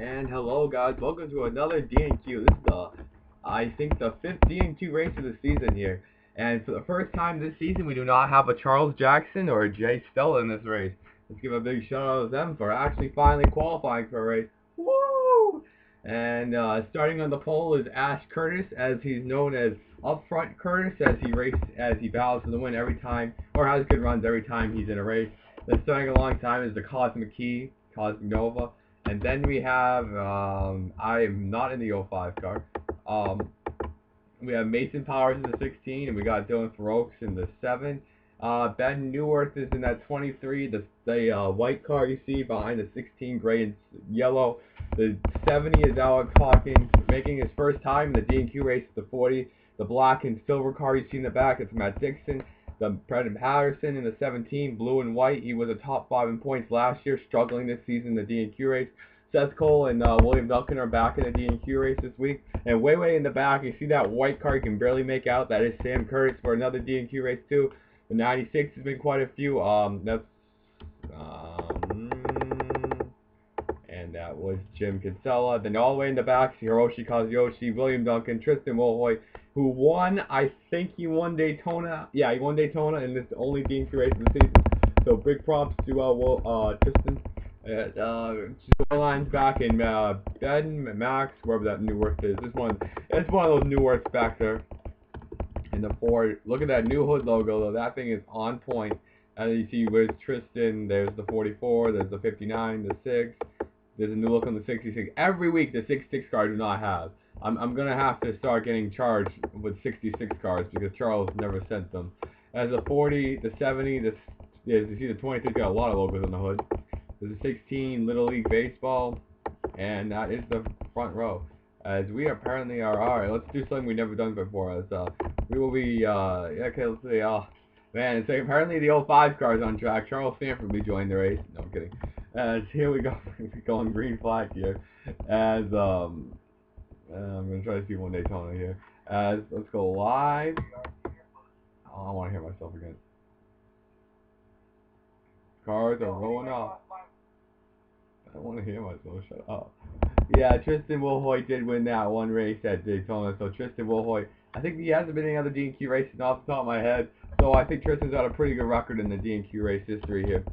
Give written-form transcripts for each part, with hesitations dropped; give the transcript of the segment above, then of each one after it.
And hello guys, welcome to another DNQ. This is I think the 5th DNQ race of the season here. And for the first time this season, we do not have a Charles Jackson or a Jay Stella in this race. Let's give a big shout out to them for actually finally qualifying for a race. Woo! And starting on the pole is Ash Curtis, as he's known as Upfront Curtis, as he battles for the win every time, or has good runs every time he's in a race. Then starting alongside is the Cosmic Key, Cosmic Nova. And then we have, I am not in the 05 car. We have Mason Powers in the 16, and we got Dylan Faroks in the 7. Ben Newworth is in that 23, the white car you see behind the 16, gray and yellow. The 70 is Alex Hawkins, making his first time in the DNQ race at the 40. The black and silver car you see in the back is Matt Dixon. The Brendan Patterson in the 17, blue and white. He was a top 5 in points last year, struggling this season in the DNQ race. Seth Cole and William Duncan are back in the DNQ race this week. And way in the back, you see that white car you can barely make out. That is Sam Curtis for another DNQ race too. The 96 has been quite a few. And that was Jim Kinsella. Then all the way in the back, Hiroshi Kazuyoshi, William Duncan, Tristan Wilhoit, who won, I think he won Daytona. Yeah, he won Daytona, and this is the only DNQ race of the season. So big props to Tristan. Lines back in Ben, Max, wherever that Newworth is. It's one of those Newworths back there in the Ford. Look at that new hood logo though. That thing is on point. And you see where's Tristan. There's the 44. There's the 59. The 6. There's a new look on the 66. Every week the 66 car I do not have. I'm gonna have to start getting charged with 66 cars because Charles never sent them. As the 40, the 70, you see the 23 got a lot of logos on the hood. There's a 16 Little League Baseball, and that is the front row. As we apparently are, alright, let's do something we've never done before. We will be, okay, let's see, man, so apparently the 05 car is on track. Charles Stanford will be joining the race. No, I'm kidding. As here we go, we're going green flag here. As, I'm going to try to see one Daytona here. As, let's go live. Oh, I want to hear myself again. Cars are rolling off. I don't want to hear myself, shut up. Yeah, Tristan Wilhoit did win that one race at Daytona, so Tristan Wilhoit, I think he hasn't been in any other DNQ races off the top of my head, so I think Tristan's got a pretty good record in the DNQ race history here.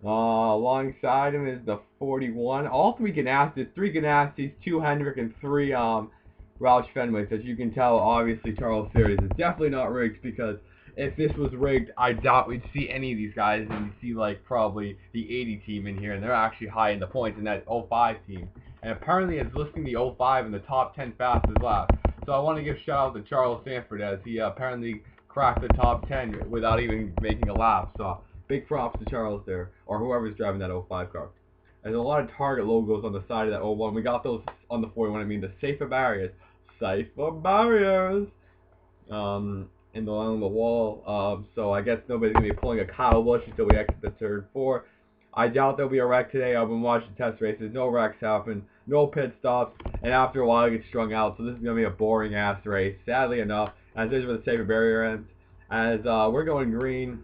Alongside him is the 41, all 3 Ganassis, 3 Ganassis, 2 Hendrick, and 3 Roush Fenways. As you can tell, obviously Charles Series is definitely not rigged, because if this was rigged, I doubt we'd see any of these guys, and we'd see like probably the 80 team in here, and they're actually high in the points in that 05 team. And apparently it's listing the 05 in the top 10 fastest laps. So I want to give shout out to Charles Sanford, as he apparently cracked the top 10 without even making a lap. So big props to Charles there, or whoever's driving that 05 car. There's a lot of Target logos on the side of that 01. We got those on the 41. I mean the safer barriers. Safer barriers. Along the wall, so I guess nobody's going to be pulling a Kyle Busch until we exit the turn 4. I doubt there'll be a wreck today. I've been watching test races. No wrecks happen. No pit stops. And after a while, it gets strung out. So this is going to be a boring-ass race, sadly enough. As this is where the safer barrier ends. As we're going green.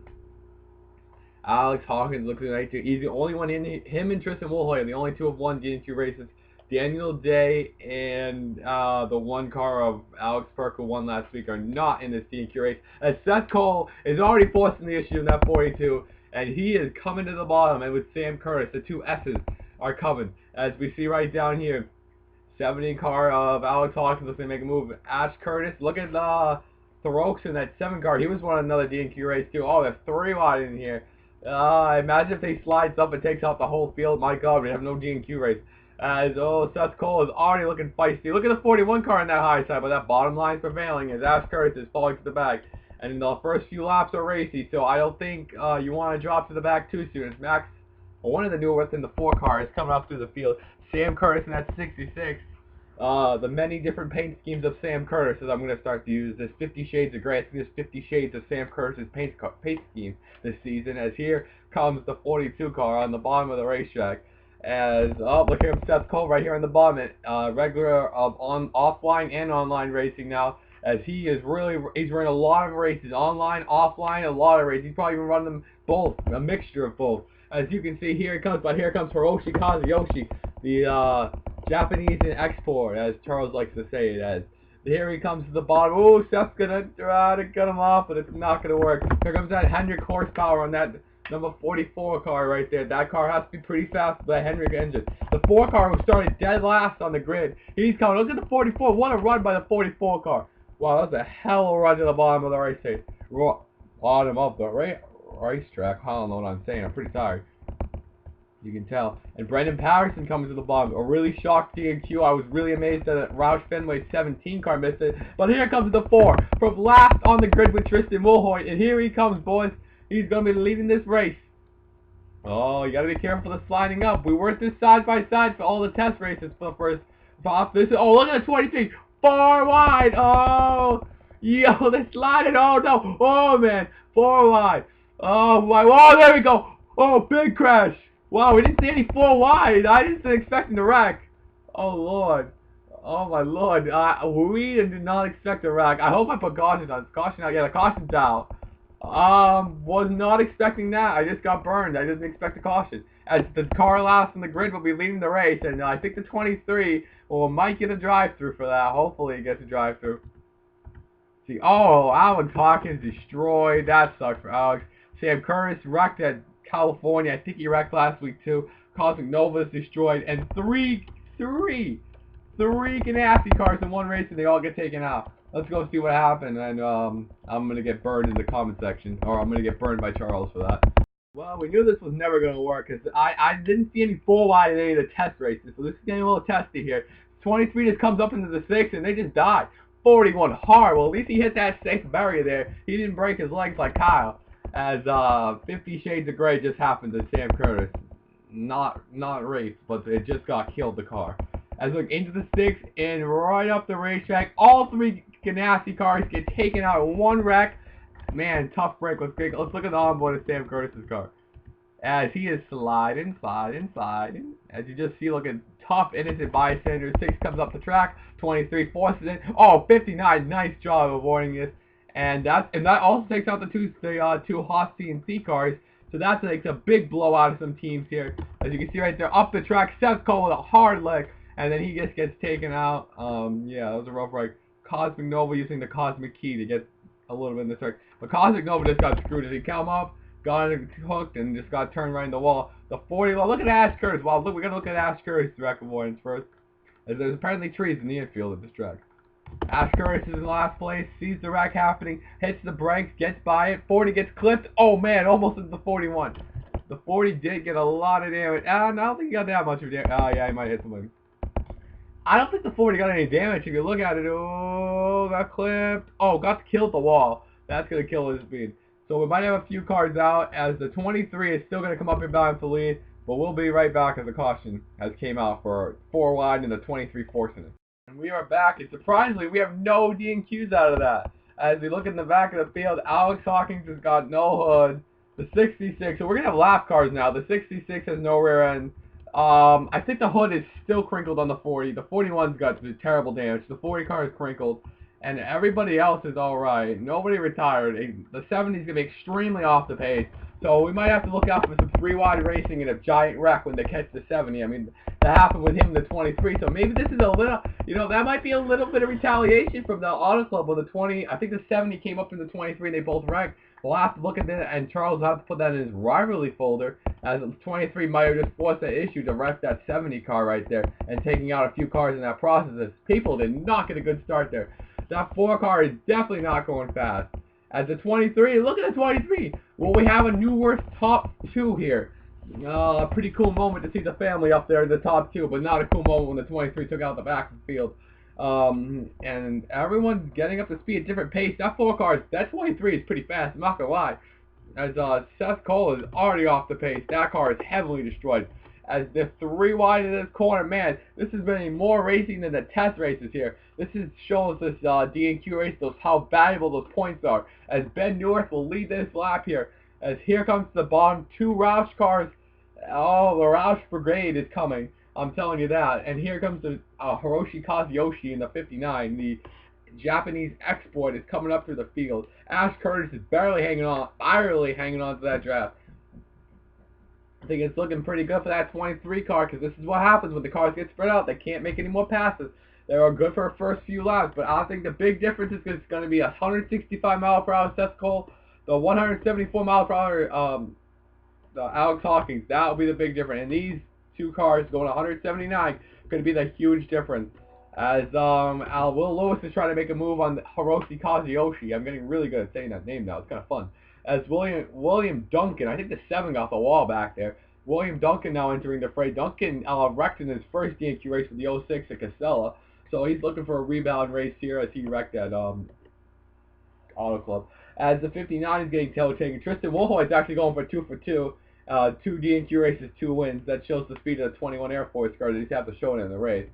Alex Hawkins looks like he's the only one in. Him and Tristan Wilhoit are the only 2 have won DNQ races. Daniel Day and the 1 car of Alex Perk, who won last week, are not in this DNQ race. As Seth Cole is already forcing the issue in that 42, and he is coming to the bottom. And with Sam Curtis, the 2 S's are coming. As we see right down here, 70 car of Alex Hawkins looks to make a move. Ash Curtis, look at Thoreaux in that 7 car. He was won another DNQ race too. Oh, there's 3 wide in here. Imagine if they slides up and takes out the whole field. My God, we have no DNQ race. As Seth Cole is already looking feisty. Look at the 41 car on that high side, but that bottom line is prevailing as Ash Curtis is falling to the back. And the first few laps are racy, so I don't think you want to drop to the back too soon. As Max, one of the Newworths in the 4 car, is coming up through the field. Sam Curtis in that 66. The many different paint schemes of Sam Curtis, as I'm going to start to use this 50 Shades of Gray. I think there's 50 Shades of Sam Curtis's paint scheme this season. As here comes the 42 car on the bottom of the racetrack. As look at him, Seth Cole right here on the bottom, regular of offline and online racing now. As he's running a lot of races, online, offline, a lot of races. He's probably even running them both, a mixture of both. As you can see, here it comes, but here comes Hiroshi Kazuyoshi. the Japanese export, as Charles likes to say it as. Here he comes to the bottom. Oh, Seth's gonna try to get him off, but it's not gonna work. Here comes that Hendrick horsepower on that number 44 car right there. That car has to be pretty fast with that Hendrick engine. The 4 car was started dead last on the grid. He's coming. Look at the 44. What a run by the 44 car. Wow, that's a hell of a run to the bottom of the racetrack. Bottom of the racetrack. I don't know what I'm saying. I'm pretty tired. You can tell. And Brendan Patterson comes to the bottom. A really shocked DNQ. I was really amazed that Roush Fenway's 17 car missed it. But here comes the 4. From last on the grid with Tristan Mulhoy. And here he comes, boys. He's going to be leading this race. Oh, you got to be careful of sliding up. We worked this side by side for all the test races for the first top. Oh, look at the 23. Far wide. Oh, yo, they slided. Oh, no. Oh, man. 4 wide. Oh, my. Oh, there we go. Oh, big crash. Wow, we didn't see any 4 wide. I didn't expect him to wreck. Oh, Lord. Oh, my Lord. We did not expect a wreck. I hope I put caution on. Caution out. Yeah, the caution's out. Was not expecting that. I just got burned. I didn't expect a caution. As the car last on the grid will be leading the race, and I think the 23 might get a drive-through for that. Hopefully he gets a drive-through. See, oh, Alex Hawkins destroyed. That sucked for Alex. Sam Curtis wrecked at California. I think he wrecked last week too. Cosmic Nova is destroyed, and three Ganassi cars in one race, and they all get taken out. Let's go see what happened, and I'm gonna get burned in the comment section, or I'm gonna get burned by Charles for that. Well, we knew this was never gonna work because I didn't see any 4 wide in any of the test races, so this is getting a little testy here. 23 just comes up into the 6, and they just die. 41 hard. Well, at least he hit that safe barrier there. He didn't break his legs like Kyle. As 50 Shades of Grey just happened to Sam Curtis. Not race, but it just got killed, the car. As we look into the 6 and right up the racetrack, all 3 Ganassi cars get taken out in one wreck. Man, tough break. Let's look at the onboard of Sam Curtis's car. As he is sliding. As you just see, looking tough, innocent bystander. 6 comes up the track. 23 forces it. Oh, 59. Nice job avoiding this. And that also takes out the two Haas CNC cars. So that makes a big blowout of some teams here. As you can see right there, up the track, Seth Cole with a hard leg. And then he just gets taken out. Yeah, that was a rough ride. Cosmic Nova using the Cosmic Key to get a little bit in the circle. But Cosmic Nova just got screwed as he came up, got hooked, and just got turned right in the wall. The 40, well, look at Ash Curtis. Wow, look, we're going to look at Ash Curtis' track avoidance first. As there's apparently trees in the infield of this track. Ash Curtis is in last place, sees the wreck happening, hits the brakes, gets by it, 40 gets clipped. Oh man, almost into the 41. The 40 did get a lot of damage. I don't think he got that much of damage. Oh yeah, he might hit somebody. I don't think the 40 got any damage if you look at it. Oh, got clipped. Oh, got killed the wall. That's going to kill his speed. So we might have a few cars out as the 23 is still going to come up and balance the lead. But we'll be right back as the caution has came out for 4 wide and the 23 forcing it. And we are back, and surprisingly, we have no DNQs out of that. As we look in the back of the field, Alex Hawkins has got no hood. The 66, so we're going to have lap cars now. The 66 has no rear end. I think the hood is still crinkled on the 40. The 41's got terrible damage. The 40 car is crinkled. And everybody else is alright. Nobody retired. The 70 is going to be extremely off the pace. So we might have to look out for some 3-wide racing and a giant wreck when they catch the 70. I mean, that happened with him in the 23. So maybe this is a little, that might be a little bit of retaliation from the Auto Club with the 20. I think the 70 came up in the 23 and they both wrecked. We'll have to look at that, and Charles will have to put that in his rivalry folder, as the 23 might have just forced that issue to wreck that 70 car right there and taking out a few cars in that process. As people did not get a good start there. That 4 car is definitely not going fast. At the 23, look at the 23. Well, we have a new worst top 2 here. A pretty cool moment to see the family up there in the top 2, but not a cool moment when the 23 took out the back of the field. And everyone's getting up to speed at different pace. That 4 car, that 23 is pretty fast, I'm not gonna lie. As Seth Cole is already off the pace. That car is heavily destroyed. As they're 3 wide in this corner, man, this has been more racing than the test races here. This shows this DNQ race how valuable those points are. As Ben North will lead this lap here. As here comes the bottom 2 Roush cars. Oh, the Roush Brigade is coming. I'm telling you that. And here comes the Hiroshi Kazuyoshi in the 59. The Japanese export is coming up through the field. Ash Curtis is barely hanging on to that draft. I think it's looking pretty good for that 23 car, because this is what happens when the cars get spread out. They can't make any more passes. They are good for the first few laps, but I think the big difference is going to be 165 mile per hour Seth Cole, the 174 mile per hour Alex Hawkins. That will be the big difference. And these two cars going 179 going to be the huge difference. As Will Lewis is trying to make a move on Hiroshi Kazuyoshi. I'm getting really good at saying that name now. It's kind of fun. As William Duncan, I think the 7 got the wall back there. William Duncan now entering the fray. Duncan wrecked in his first DNQ race with the 06 at Casella, so he's looking for a rebound race here as he wrecked at Auto Club. As the 59 is getting tailed-taken, Tristan Woolhoy is actually going for 2 for 2. 2 DNQ races, 2 wins. That shows the speed of the 21 Air Force car that he's have to show it in the race.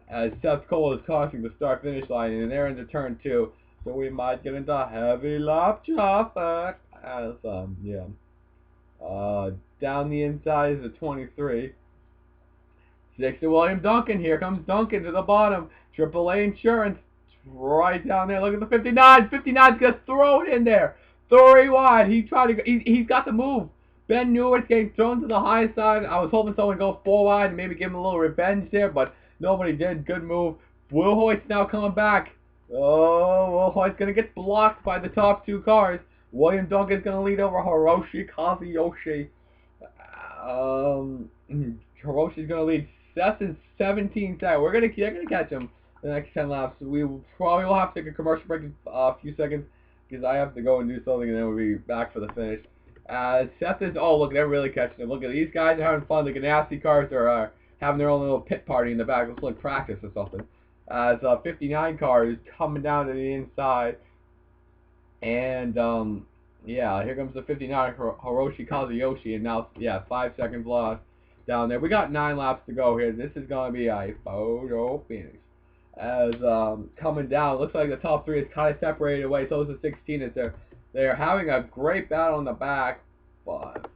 As Seth Cole is crossing the start-finish line, and they're into turn 2, so we might get into heavy lap traffic. As down the inside is the 23. 6 to William Duncan. Here comes Duncan to the bottom. AAA Insurance right down there. Look at the 59. 59's gonna throw it in there. 3 wide. He tried to. He's got the move. Ben Newart's getting thrown to the high side. I was hoping someone would go 4 wide and maybe give him a little revenge there, but nobody did. Good move. Will Hoyt's now coming back. Oh, Will Hoyt's going to get blocked by the top 2 cars. William Duncan's going to lead over Hiroshi Kazuyoshi. Hiroshi's going to lead. Seth is 17 seconds. They're going to catch him the next 10 laps. We probably will have to take a commercial break in a few seconds because I have to go and do something, and then we'll be back for the finish. Seth is, oh look, they're really catching it. Look at these guys are having fun. The Ganassi cars are having their own little pit party in the back. Looks like practice or something. As 59 car is coming down to the inside. And, yeah, here comes the 59 Hiroshi Kazuyoshi. And now, 5 seconds lost down there. We got 9 laps to go here. This is going to be a photo finish. As, coming down, looks like the top 3 is kind of separated away. So is the 16 is there. They're having a great battle in the back, but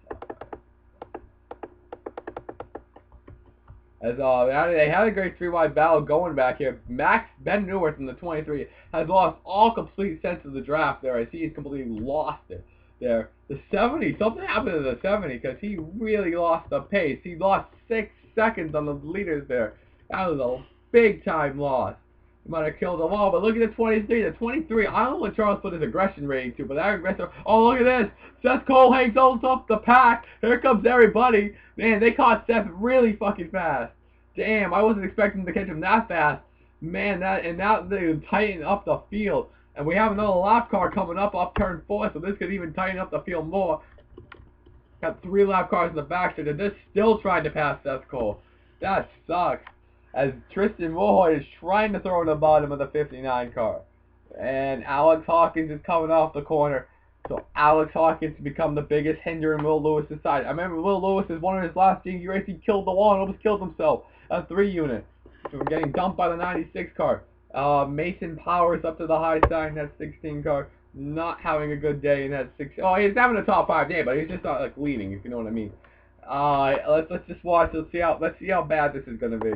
as they had a great 3-wide battle going back here. Ben Newarth in the 23 has lost all complete sense of the draft there. I see he's completely lost it there. The 70, something happened to the 70 because he really lost the pace. He lost 6 seconds on the leaders there. That was a big time loss. He might have killed them all, but look at the 23. The 23, I don't know what Charles put his aggression rating to, but that aggression, oh, look at this. Seth Cole hangs up the pack. Here comes everybody. Man, they caught Seth really fucking fast. Damn, I wasn't expecting to catch him that fast. Man, now they tighten up the field. And we have another lap car coming up turn 4, so this could even tighten up the field more. Got 3 lap cars in the back, so they're still trying to pass Seth Cole. That sucks. As Tristan Woolhoy is trying to throw in the bottom of the 59 car. And Alex Hawkins is coming off the corner. So Alex Hawkins has become the biggest hinder in Will Lewis' side. I remember Will Lewis is one of his last DNQ races. He killed the wall and almost killed himself. A 3 unit. So we're getting dumped by the 96 car. Mason Powers up to the high side in that 16 car. Not having a good day in that 16. Oh, he's having a top 5 day, but he's just not like leading, if you know what I mean. Let's just watch. Let's see how bad this is gonna be.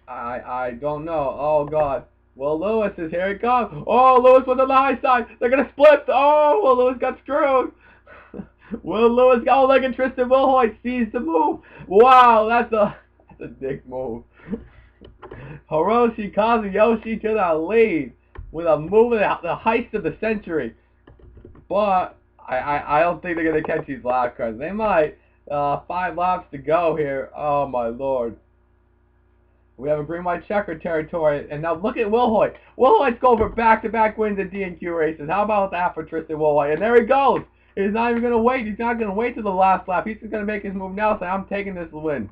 I don't know. Oh God. Well, Lewis is here. It comes. Oh, Lewis was on the high side. They're gonna split. Oh, well, Lewis got screwed. Will Lewis? Oh, look at Tristan Woolhoy sees the move. Wow, that's a dick move. Hiroshi Kazuyoshi to the lead with a move of the heist of the century. But I don't think they're gonna catch these lap cars. They might. 5 laps to go here. Oh my lord. We have a green-white checker territory, and now look at Woolhoy. Woolhoy's going for back-to-back wins in DNQ races. How about that for Tristan Woolhoy? And there he goes. He's not even going to wait. He's not going to wait to the last lap. He's just going to make his move now, say, I'm taking this win.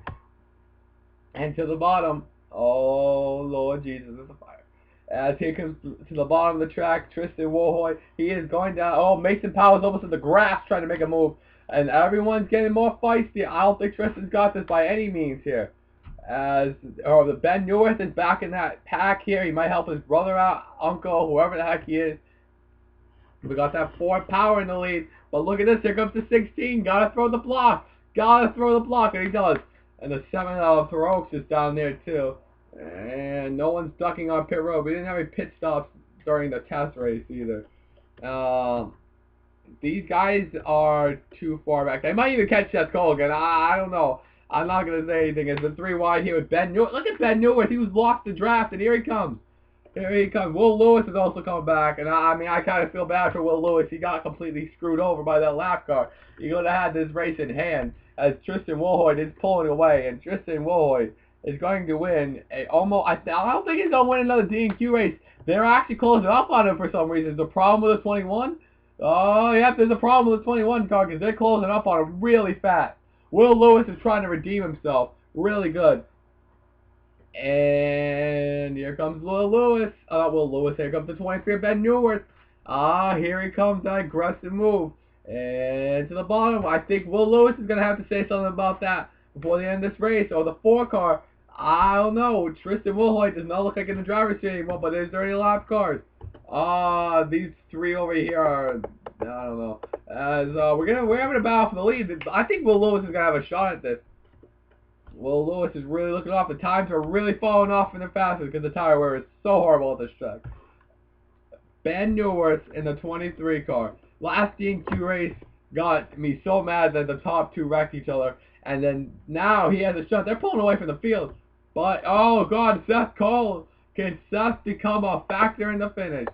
And to the bottom, oh, Lord Jesus, it's a fire. As he comes to the bottom of the track, Tristan Woolhoy, he is going down. Oh, Mason Powers almost in the grass trying to make a move. And everyone's getting more feisty. I don't think Tristan's got this by any means here. As the Ben Newarth is back in that pack here. He might help his brother out, uncle, whoever the heck he is. We got that Ford Power in the lead. But look at this. Here comes the 16. Gotta throw the block. Gotta throw the block. And he does. And the 7 Faroks is down there too. And no one's ducking on pit road. We didn't have any pit stops during the test race either. these guys are too far back. They might even catch Seth Cole again. I don't know. I'm not going to say anything. It's a 3 wide here with Ben Neworth. Look at Ben Neworth. He was lost the draft, and here he comes. Here he comes. Will Lewis is also coming back, and I mean, I kind of feel bad for Will Lewis. He got completely screwed over by that lap car. He could have had this race in hand as Tristan Wilhoit is pulling away, and Tristan Wilhoit is going to win a almost. I don't think he's going to win another DNQ race. They're actually closing up on him for some reason. Is there a problem with the 21? Oh, yeah, there's a problem with the 21 car because they're closing up on him really fast. Will Lewis is trying to redeem himself. Really good. And here comes Will Lewis. Will Lewis. Here comes the 23 of Ben Neworth. Here he comes. That aggressive move. And to the bottom. I think Will Lewis is going to have to say something about that before the end of this race. Or the 4 car. I don't know. Tristan Wilhoit does not look like in the driver's seat anymore, but there's 30 lap cars. These 3 over here are, I don't know. As we're having a battle for the lead. I think Will Lewis is gonna have a shot at this. Will Lewis is really looking off. The times are really falling off in the fastest because the tire wear is so horrible at this track. Ben Neworth in the 23 car. Last DNQ race got me so mad that the top 2 wrecked each other, and then now he has a shot. They're pulling away from the field. But, oh God, Seth Cole. Can Seth become a factor in the finish?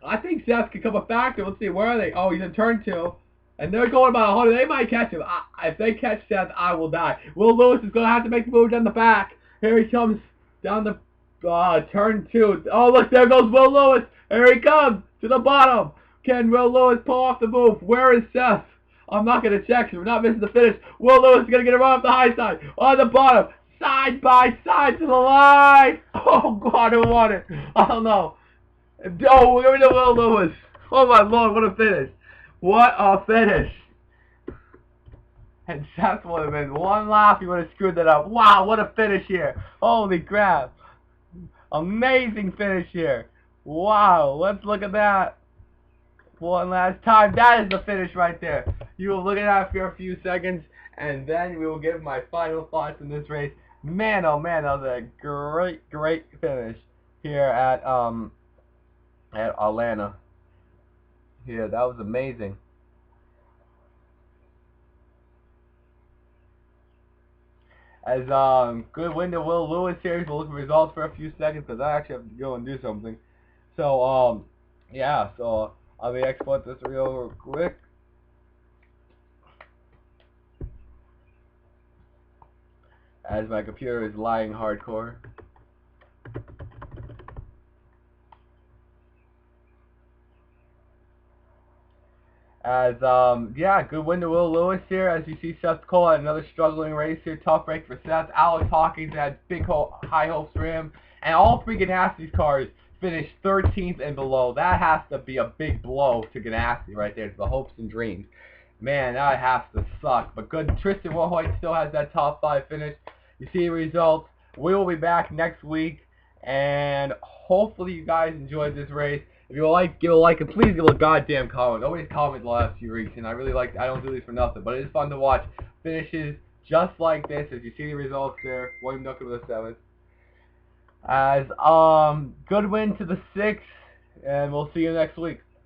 I think Seth can become a factor. Let's see, where are they? Oh, he's in turn 2. And they're going about 100. They might catch him. If they catch Seth, I will die. Will Lewis is going to have to make the move down the back. Here he comes down the turn 2. Oh, look, there goes Will Lewis. Here he comes to the bottom. Can Will Lewis pull off the move? Where is Seth? I'm not going to check because we're not missing the finish. Will Lewis is going to get around the high side. On the bottom. Side by side to the line. Oh, God, who won it? I don't know. Oh, we're going to Will Lewis. Oh, my Lord, what a finish. What a finish. And Seth would have been one lap. He would have screwed that up. Wow, what a finish here. Holy crap. Amazing finish here. Wow, let's look at that. One last time. That is the finish right there. You will look at that for a few seconds, and then we will give my final thoughts in this race. Man, oh man, that was a great, great finish here at Atlanta. Yeah, that was amazing. As good win to Will Lewis here. We'll look at results for a few seconds because I actually have to go and do something. So yeah. So I'll be export this real quick. As my computer is lying hardcore. As, yeah, good win to Will Lewis here. As you see, Seth Cole had another struggling race here. Tough break for Seth. Alex Hawkins had high hopes for him. And all 3 Ganassi cars finished 13th and below. That has to be a big blow to Ganassi right there, to the hopes and dreams. Man, that has to suck. But good, Tristan Wilhoit still has that top 5 finish. You see the results. We will be back next week. And hopefully you guys enjoyed this race. If you like, give a like, and please give a goddamn comment. Nobody's commented the last few weeks, and I really like. I don't do these for nothing, but it is fun to watch finishes just like this. As you see the results there, William Duncan with a 7th. As good win to the 6th, and we'll see you next week.